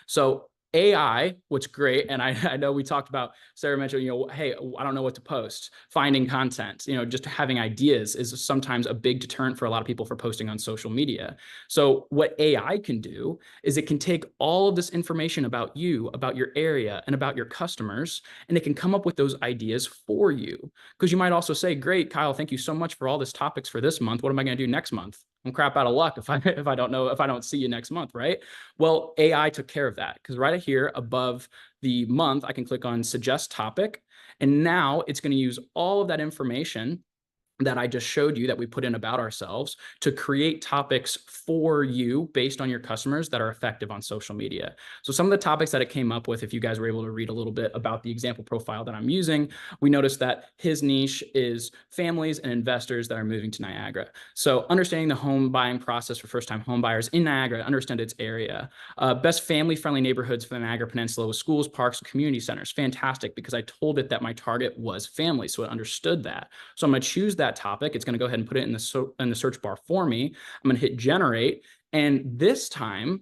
So AI, what's great, and I know we talked about, Sarah mentioned, hey, I don't know what to post. Finding content, just having ideas is sometimes a big deterrent for a lot of people for posting on social media. So what AI can do is it can take all of this information about you, about your area, and about your customers, and it can come up with those ideas for you. Because you might also say, great, Kyle, thank you so much for all these topics for this month. What am I going to do next month? I'm crap out of luck if I don't see you next month, right? Well, AI took care of that because right here above the month, I can click on suggest topic. And now it's going to use all of that information that I just showed you that we put in about ourselves to create topics for you based on your customers that are effective on social media. So some of the topics that it came up with, if you guys were able to read a little bit about the example profile that I'm using, we noticed that his niche is families and investors that are moving to Niagara. So understanding the home buying process for first-time home buyers in Niagara, understand its area. Best family-friendly neighborhoods for the Niagara Peninsula with schools, parks, community centers. Fantastic, because I told it that my target was family, so it understood that. So I'm going to choose that topic. It's going to go ahead and put it in the search bar for me. I'm going to hit generate. And this time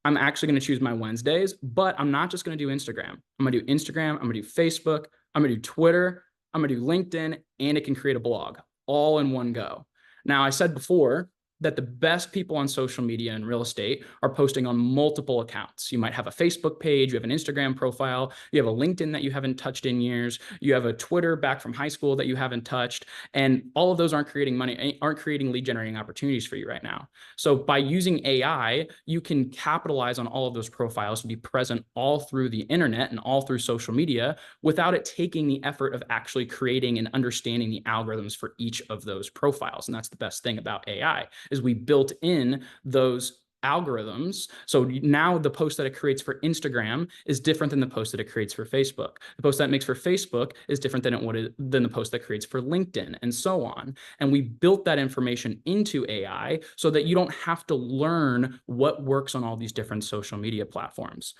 I'm actually going to choose my Wednesdays, but I'm not just going to do Instagram. I'm going to do Instagram. I'm going to do Facebook. I'm going to do Twitter. I'm going to do LinkedIn, and it can create a blog all in one go. Now, I said before that the best people on social media and real estate are posting on multiple accounts. You might have a Facebook page, you have an Instagram profile, you have a LinkedIn that you haven't touched in years, you have a Twitter back from high school that you haven't touched, and all of those aren't creating money, aren't creating lead generating opportunities for you right now. So by using AI, you can capitalize on all of those profiles to be present all through the internet and all through social media without it taking the effort of actually creating and understanding the algorithms for each of those profiles. And that's the best thing about AI. Is we built in those algorithms. So now the post that it creates for Instagram is different than the post that it creates for Facebook. The post that it makes for Facebook is different than the post that creates for LinkedIn, and so on. And we built that information into AI so that you don't have to learn what works on all these different social media platforms.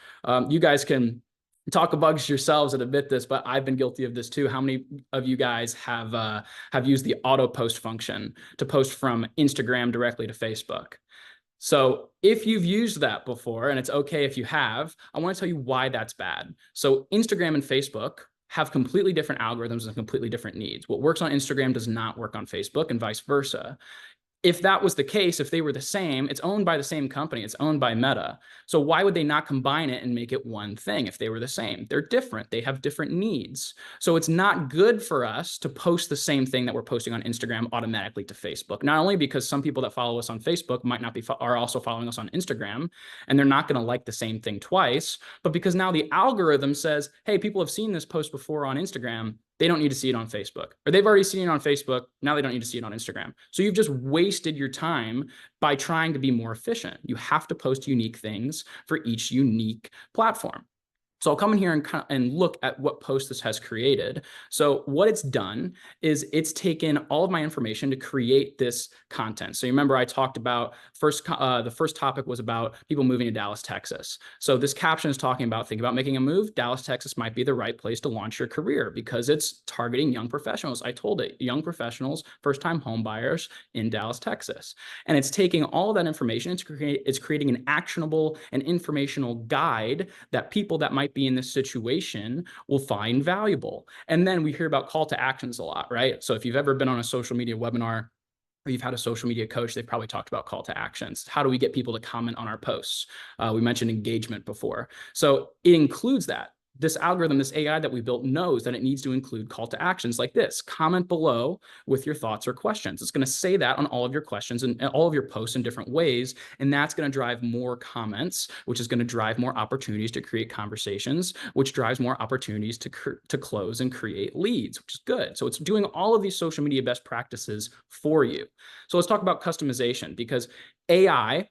You guys can talk amongst yourselves and admit this, but I've been guilty of this too. How many of you guys have used the auto post function to post from Instagram directly to Facebook? So if you've used that before, and it's okay if you have, I want to tell you why that's bad. So Instagram and Facebook have completely different algorithms and completely different needs. What works on Instagram does not work on Facebook, and vice versa. If that was the case, if they were the same, it's owned by the same company, it's owned by Meta. So why would they not combine it and make it one thing if they were the same? They're different, they have different needs. So it's not good for us to post the same thing that we're posting on Instagram automatically to Facebook. Not only because some people that follow us on Facebook might not be, are also following us on Instagram, and they're not gonna like the same thing twice, but because now the algorithm says, hey, people have seen this post before on Instagram, they don't need to see it on Facebook, or they've already seen it on Facebook. Now they don't need to see it on Instagram. So you've just wasted your time by trying to be more efficient. You have to post unique things for each unique platform. So I'll come in here and look at what post this has created. So what it's done is it's taken all of my information to create this content. So you remember I talked about the first topic was about people moving to Dallas, Texas. So this caption is talking about thinking about making a move. Dallas, Texas might be the right place to launch your career because it's targeting young professionals. I told it, young professionals, first-time home buyers in Dallas, Texas. And it's taking all of that information, it's creating an actionable and informational guide that people that might be in this situation will find valuable. And then we hear about call to actions a lot, right? So if you've ever been on a social media webinar or you've had a social media coach, they've probably talked about call to actions. How do we get people to comment on our posts? We mentioned engagement before. So it includes that. this algorithm, this AI that we built knows that it needs to include call to actions like this: comment below with your thoughts or questions. It's going to say that on all of your questions and all of your posts in different ways. And that's going to drive more comments, which is going to drive more opportunities to create conversations, which drives more opportunities to close and create leads, which is good. So it's doing all of these social media best practices for you. So let's talk about customization, because AI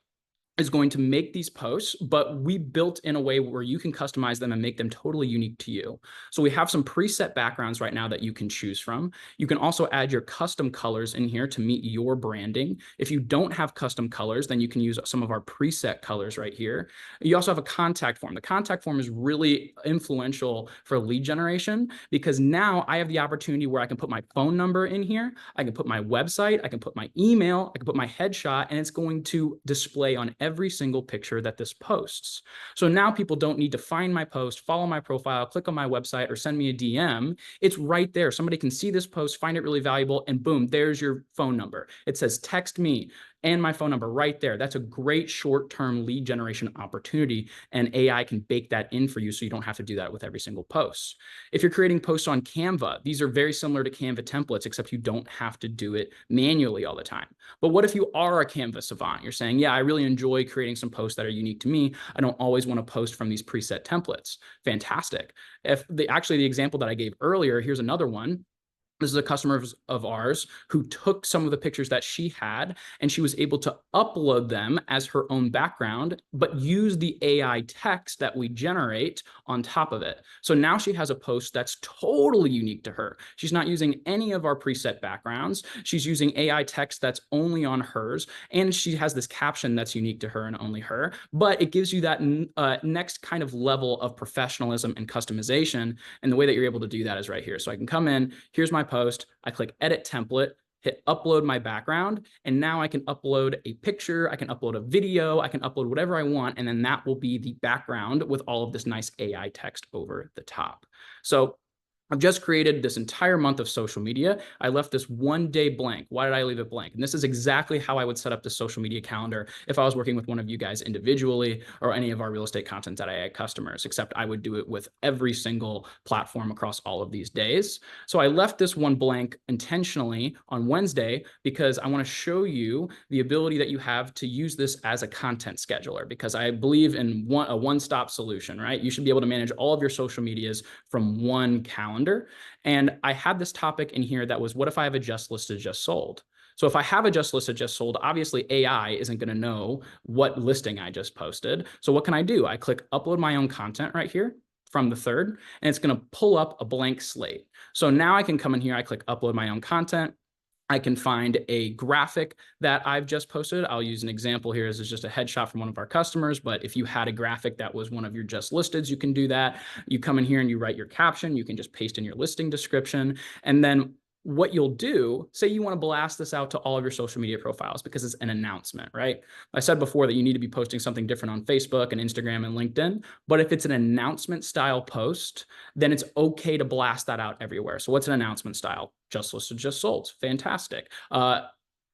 is going to make these posts, but we built in a way where you can customize them and make them totally unique to you. So we have some preset backgrounds right now that you can choose from. You can also add your custom colors in here to meet your branding. If you don't have custom colors, then you can use some of our preset colors right here. You also have a contact form. The contact form is really influential for lead generation, because now I have the opportunity where I can put my phone number in here, I can put my website, I can put my email, I can put my headshot, and it's going to display on every single picture that this posts. So now people don't need to find my post, follow my profile, click on my website, or send me a DM. It's right there. Somebody can see this post, find it really valuable, and boom, there's your phone number. It says text me and my phone number right there. That's a great short-term lead generation opportunity, and AI can bake that in for you so you don't have to do that with every single post. If you're creating posts on Canva, these are very similar to Canva templates, except you don't have to do it manually all the time. But what if you are a Canva savant? You're saying, yeah, I really enjoy creating some posts that are unique to me. I don't always want to post from these preset templates. Fantastic. Actually, the example that I gave earlier, here's another one. This is a customer of ours who took some of the pictures that she had, and she was able to upload them as her own background, but use the AI text that we generate on top of it. So now she has a post that's totally unique to her. She's not using any of our preset backgrounds. She's using AI text that's only on hers, and she has this caption that's unique to her and only her, but it gives you that next kind of level of professionalism and customization. And the way that you're able to do that is right here. So I can come in, here's my post, I click edit template, hit upload my background, and now I can upload a picture, I can upload a video, I can upload whatever I want, and then that will be the background with all of this nice AI text over the top. So I've just created this entire month of social media. I left this one day blank. Why did I leave it blank? And this is exactly how I would set up the social media calendar if I was working with one of you guys individually or any of our real estate content.ai customers, except I would do it with every single platform across all of these days. So I left this one blank intentionally on Wednesday because I want to show you the ability that you have to use this as a content scheduler, because I believe in a one-stop solution, right? You should be able to manage all of your social medias from one calendar. And I had this topic in here that was, what if I have a just listed, just sold? So if I have a just listed, just sold, obviously AI isn't going to know what listing I just posted. So what can I do? I click upload my own content right here from the 3rd, and it's going to pull up a blank slate. So now I can come in here, I click upload my own content. I can find a graphic that I've just posted. I'll use an example here. This is just a headshot from one of our customers, but if you had a graphic that was one of your just listeds, you can do that. You come in here and you write your caption. You can just paste in your listing description. And then what you'll do, say you want to blast this out to all of your social media profiles because it's an announcement, right? I said before that you need to be posting something different on Facebook and Instagram and LinkedIn, but if it's an announcement style post, then it's okay to blast that out everywhere. So what's an announcement style? Just listed, just sold. Fantastic.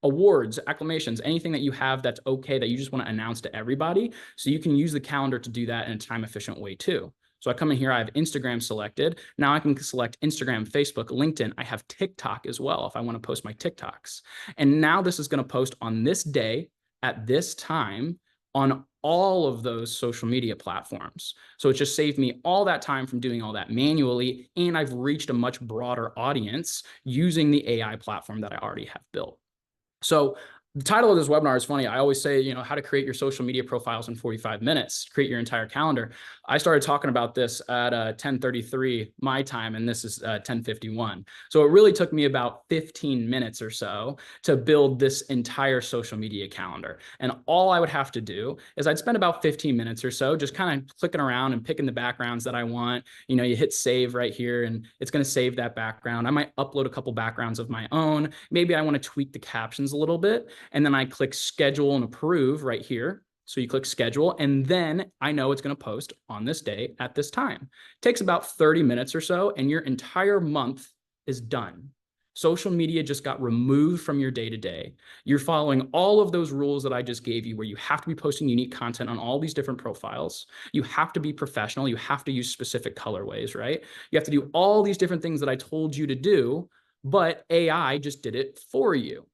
Awards, acclamations, anything that you have that's okay that you just want to announce to everybody. So you can use the calendar to do that in a time efficient way too. So I come in here, I have Instagram selected. Now I can select Instagram, Facebook, LinkedIn. I have TikTok as well if I want to post my TikToks. And now this is going to post on this day at this time on all of those social media platforms. So it just saved me all that time from doing all that manually. And I've reached a much broader audience using the AI platform that I already have built. So the title of this webinar is funny. I always say, how to create your social media profiles in 45 minutes, create your entire calendar. I started talking about this at 10:33 my time, and this is 10:51. So it really took me about 15 minutes or so to build this entire social media calendar. And all I would have to do is I'd spend about 15 minutes or so just kind of clicking around and picking the backgrounds that I want. You hit save right here, and it's going to save that background. I might upload a couple backgrounds of my own. Maybe I want to tweak the captions a little bit. And then I click schedule and approve right here. So you click schedule, and then I know it's going to post on this day at this time. It takes about 30 minutes or so, and your entire month is done. Social media just got removed from your day-to-day. You're following all of those rules that I just gave you, where you have to be posting unique content on all these different profiles. You have to be professional. You have to use specific colorways, right? You have to do all these different things that I told you to do, but AI just did it for you.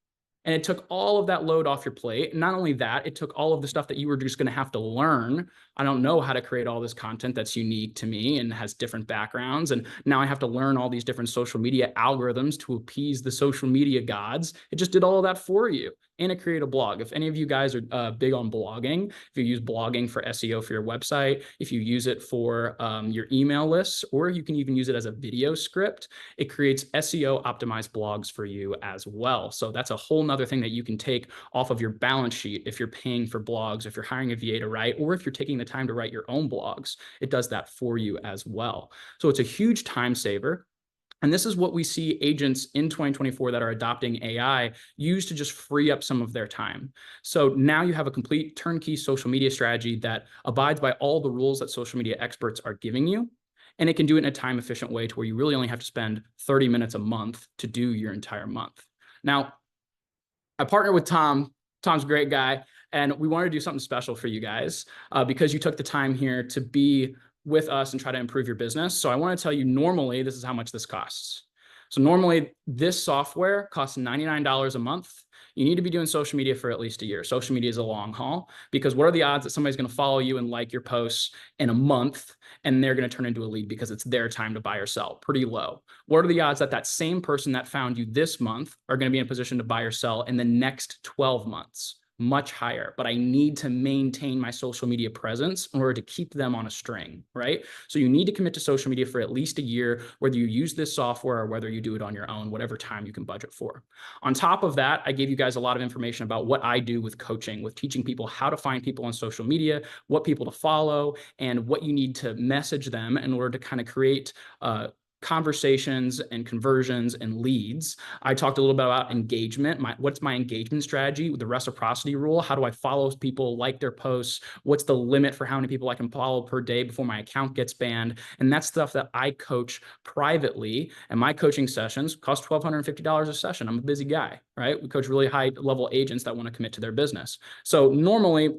And it took all of that load off your plate. Not only that, it took all of the stuff that you were just going to have to learn. I don't know how to create all this content that's unique to me and has different backgrounds. And now I have to learn all these different social media algorithms to appease the social media gods. It just did all of that for you. And it created a blog. If any of you guys are big on blogging, if you use blogging for SEO for your website, if you use it for your email lists, or you can even use it as a video script, it creates SEO optimized blogs for you as well. So that's a whole nother thing that you can take off of your balance sheet if you're paying for blogs, if you're hiring a VA to write, or if you're taking the time to write your own blogs. It does that for you as well. So it's a huge time saver. And this is what we see agents in 2024 that are adopting AI use to just free up some of their time. So now you have a complete turnkey social media strategy that abides by all the rules that social media experts are giving you. And it can do it in a time efficient way to where you really only have to spend 30 minutes a month to do your entire month. Now, I partner with Tom. Tom's a great guy. And we wanted to do something special for you guys because you took the time here to be with us and try to improve your business. So I want to tell you, normally, this is how much this costs. So normally this software costs $99 a month. You need to be doing social media for at least a year. Social media is a long haul, because what are the odds that somebody's going to follow you and like your posts in a month and they're going to turn into a lead because it's their time to buy or sell? Pretty low. What are the odds that that same person that found you this month are going to be in a position to buy or sell in the next 12 months? Much higher, but I need to maintain my social media presence in order to keep them on a string, right? So you need to commit to social media for at least a year, whether you use this software or whether you do it on your own, whatever time you can budget for. On top of that, I gave you guys a lot of information about what I do with coaching, with teaching people how to find people on social media, what people to follow, and what you need to message them in order to kind of create conversations and conversions and leads. I talked a little bit about engagement. What's my engagement strategy with the reciprocity rule? How do I follow people, like their posts? What's the limit for how many people I can follow per day before my account gets banned? And that's stuff that I coach privately. And my coaching sessions cost $1,250 a session. I'm a busy guy, right? We coach really high level agents that want to commit to their business. So normally,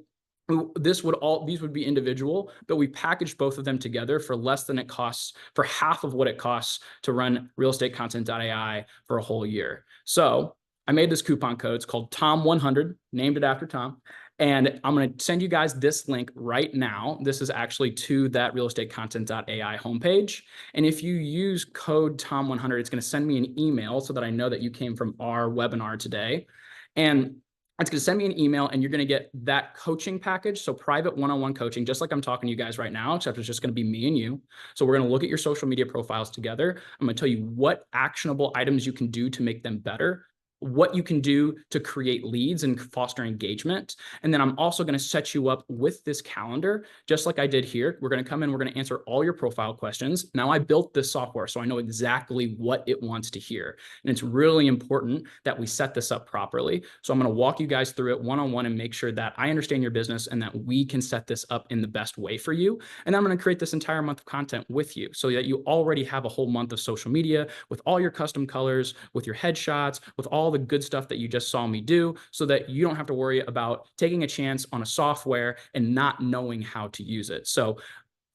these would be individual, but we packaged both of them together for less than it costs, for half of what it costs to run realestatecontent.ai for a whole year. So I made this coupon code. It's called Tom100, named it after Tom. And I'm going to send you guys this link right now. This is actually to that realestatecontent.ai homepage. And if you use code Tom100, it's going to send me an email so that I know that you came from our webinar today. And it's going to send me an email, and you're going to get that coaching package. So private one-on-one coaching, just like I'm talking to you guys right now, except it's just going to be me and you. So we're going to look at your social media profiles together. I'm going to tell you what actionable items you can do to make them better, what you can do to create leads and foster engagement. And then I'm also going to set you up with this calendar, just like I did here. We're going to come in, we're going to answer all your profile questions. Now, I built this software, so I know exactly what it wants to hear. And it's really important that we set this up properly. So I'm going to walk you guys through it one-on-one and make sure that I understand your business and that we can set this up in the best way for you. And I'm going to create this entire month of content with you so that you already have a whole month of social media with all your custom colors, with your headshots, with all the good stuff that you just saw me do, so that you don't have to worry about taking a chance on a software and not knowing how to use it. So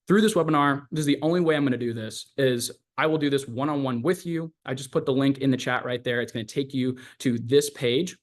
through this webinar, this is the only way I'm going to do this, is I will do this one-on-one with you. I just put the link in the chat right there. It's going to take you to this page,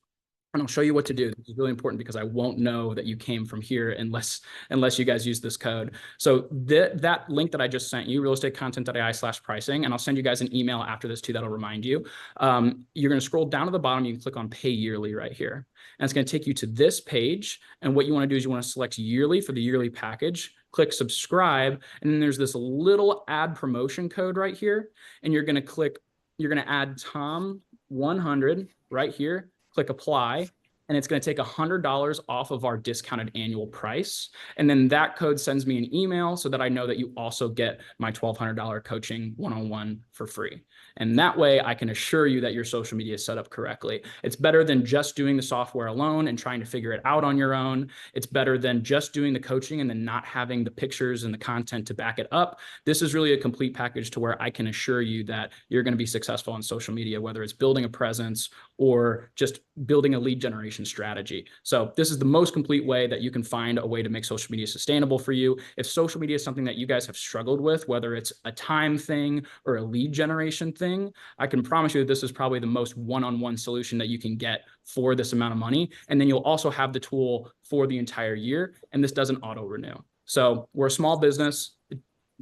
and I'll show you what to do. This is really important because I won't know that you came from here unless you guys use this code. So that link that I just sent you, realestatecontent.ai/pricing, and I'll send you guys an email after this too that'll remind you. You're going to scroll down to the bottom. You can click on Pay Yearly right here. And it's going to take you to this page. And what you want to do is you want to select Yearly for the yearly package. Click Subscribe. And then there's this little ad promotion code right here. And you're going to add Tom100 right here. Click Apply, and it's going to take $100 off of our discounted annual price. And then that code sends me an email so that I know that you also get my $1,200 coaching one-on-one for free. And that way I can assure you that your social media is set up correctly. It's better than just doing the software alone and trying to figure it out on your own. It's better than just doing the coaching and then not having the pictures and the content to back it up. This is really a complete package to where I can assure you that you're going to be successful on social media, whether it's building a presence or just building a lead generation strategy. So this is the most complete way that you can find a way to make social media sustainable for you. If social media is something that you guys have struggled with, whether it's a time thing or a lead generation thing, I can promise you that this is probably the most one-on-one solution that you can get for this amount of money. And then you'll also have the tool for the entire year, and this doesn't auto renew. So we're a small business.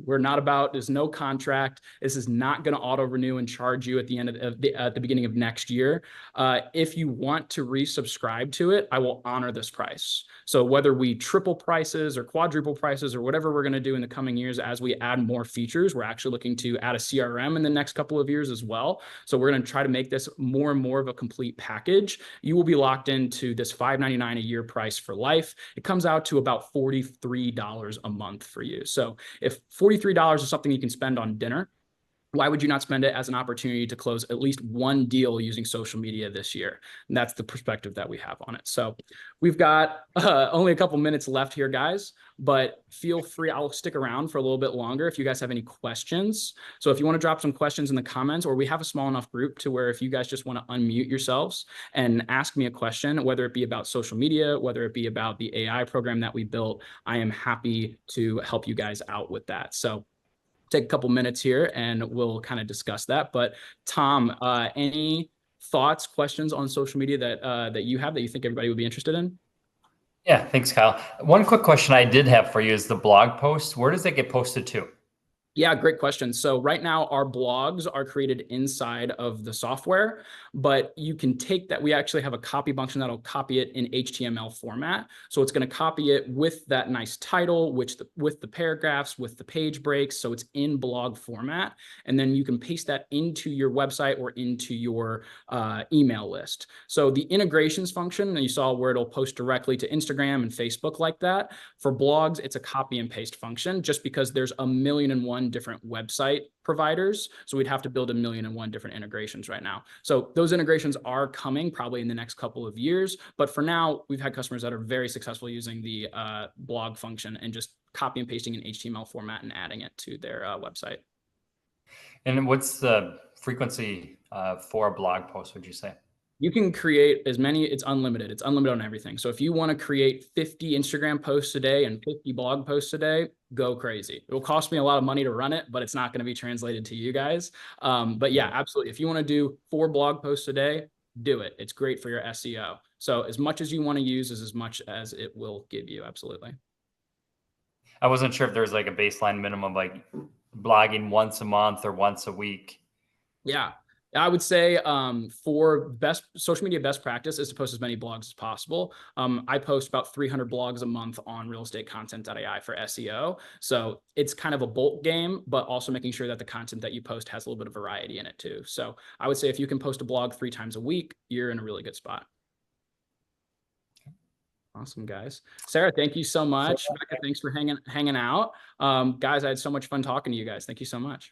There's no contract. This is not going to auto renew and charge you at the end of at the beginning of next year. If you want to resubscribe to it, I will honor this price. So whether we triple prices or quadruple prices or whatever we're going to do in the coming years, as we add more features, we're actually looking to add a CRM in the next couple of years as well. So we're going to try to make this more and more of a complete package. You will be locked into this $5.99 a year price for life. It comes out to about $43 a month for you. So if $43 is something you can spend on dinner, why would you not spend it as an opportunity to close at least one deal using social media this year? And that's the perspective that we have on it. So we've got only a couple minutes left here, guys, but feel free. I'll stick around for a little bit longer if you guys have any questions. So if you want to drop some questions in the comments, or we have a small enough group to where if you guys just want to unmute yourselves and ask me a question, whether it be about social media, whether it be about the AI program that we built, I am happy to help you guys out with that. So take a couple minutes here and we'll kind of discuss that. But Tom, any thoughts, questions on social media that you have that you think everybody would be interested in? Yeah, thanks, Kyle. One quick question I did have for you is the blog post. Where does it get posted to? Yeah, great question. So right now our blogs are created inside of the software, but you can take that. We actually have a copy function that'll copy it in HTML format. So it's going to copy it with that nice title, with the paragraphs, with the page breaks. So it's in blog format. And then you can paste that into your website or into your email list. So the integrations function, and you saw where it'll post directly to Instagram and Facebook like that. For blogs, it's a copy and paste function just because there's 1,000,001 different website providers. So we'd have to build 1,000,001 different integrations right now. So those integrations are coming probably in the next couple of years. But for now, we've had customers that are very successful using the blog function and just copy and pasting in HTML format and adding it to their website. And what's the frequency for a blog post, would you say? You can create as many, it's unlimited. It's unlimited on everything. So if you want to create 50 Instagram posts a day and 50 blog posts a day, go crazy. It will cost me a lot of money to run it, but it's not going to be translated to you guys. But yeah, absolutely. If you want to do 4 blog posts a day, do it. It's great for your SEO. So as much as you want to use is as much as it will give you. Absolutely. I wasn't sure if there's like a baseline minimum, like blogging once a month or once a week. Yeah. I would say for best social media best practice is to post as many blogs as possible. I post about 300 blogs a month on realestatecontent.ai for SEO. So it's kind of a bulk game, but also making sure that the content that you post has a little bit of variety in it too. So I would say if you can post a blog 3 times a week, you're in a really good spot. Awesome, guys. Sarah, thank you so much. Becca, thanks for hanging out. Guys, I had so much fun talking to you guys. Thank you so much.